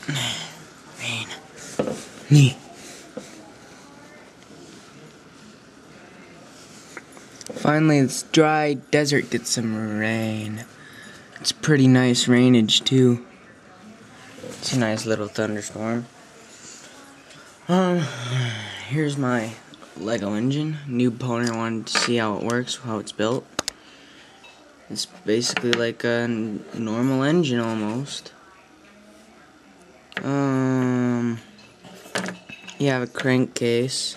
Rain. Me. Finally, this dry desert gets some rain. It's pretty nice rainage too. It's a nice little thunderstorm. Here's my Lego engine. New opponent wanted to see how it works, how it's built. It's basically like a normal engine almost. You have a crankcase.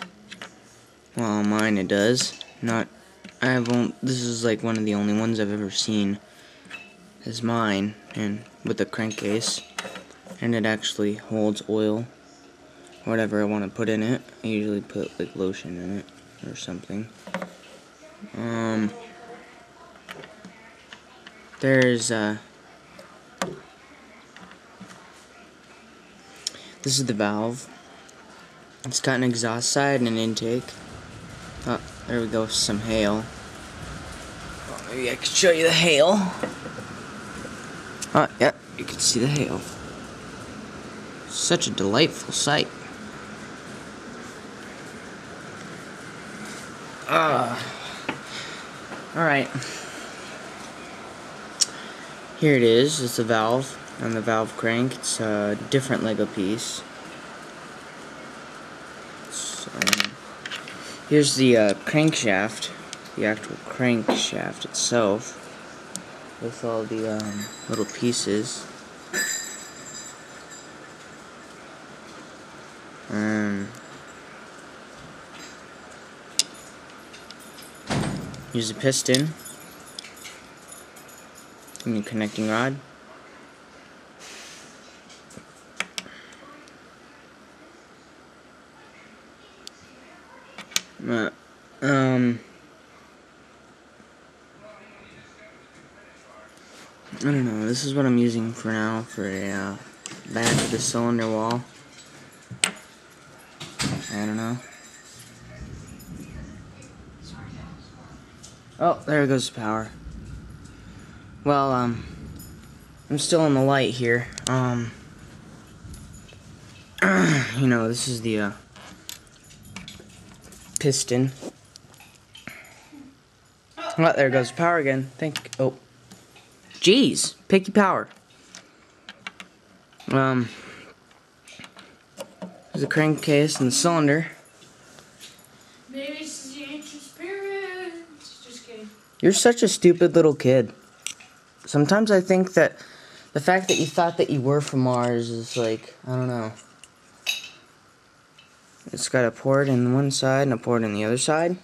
Well, mine it does. This is like one of the only ones I've ever seen. Is mine, and with a crankcase, and it actually holds oil, whatever I want to put in it. I usually put like lotion in it or something. This is the valve. It's got an exhaust side and an intake. Oh, there we go, some hail. Well, maybe I could show you the hail. Oh, yeah, you can see the hail. Such a delightful sight. Alright. Here it is. It's a valve on the valve crank. It's a different Lego piece. Here's the crankshaft, the actual crankshaft itself, with all the little pieces. Here's a piston and a connecting rod. I don't know, this is what I'm using for now for a back of the cylinder wall. I don't know. Oh, there goes the power. Well, I'm still on the light here. You know, this is the piston. Oh, there goes the power again. Oh. Jeez, Picky power. There's a crankcase and the cylinder. Maybe it's the ancient spirit. Just kidding. You're such a stupid little kid. Sometimes I think that the fact that you thought that you were from Mars is like, I don't know. It's got a port in one side and a port in the other side.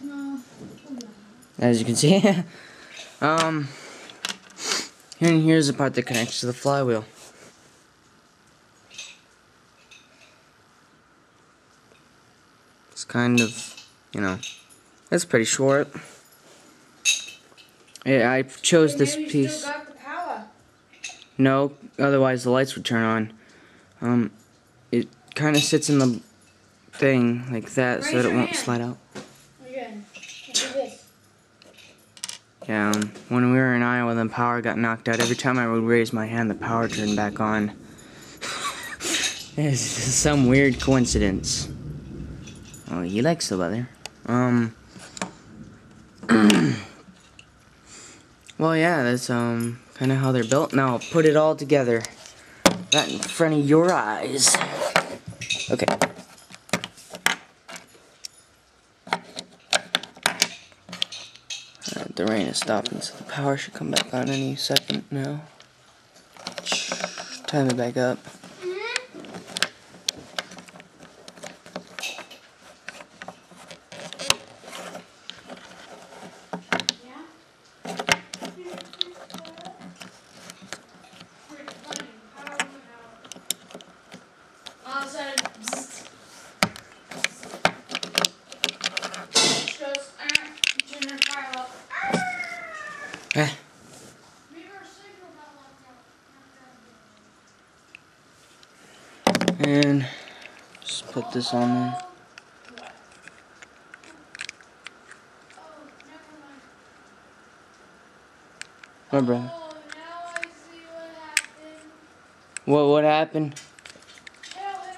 No. As you can see. Here's the part that connects to the flywheel. It's kind of, you know, it's pretty short. Yeah, I chose this piece. Still got the power. No, otherwise the lights would turn on. It kind of sits in the thing like that so that it won't slide out. Again. Look at this. Yeah, when we were in Iowa, the power got knocked out. Every time I would raise my hand, the power turned back on. It's some weird coincidence. Oh, he likes the weather. Well, yeah, that's kind of how they're built. Now, I'll put it all together, right in front of your eyes. Okay. Alright, the rain is stopping, so the power should come back on any second now. Time it back up. And just put this on there. My brother. What happened? Hell, hit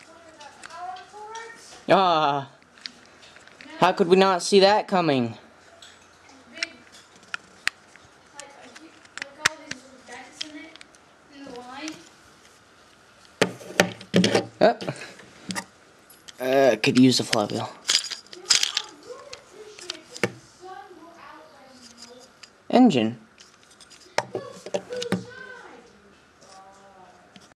one of the power cords. Ah, how could we not see that coming? Big, like all these little dents in it, in the line. Could use a flywheel. You know, I really appreciate that the sun will out right now. Engine.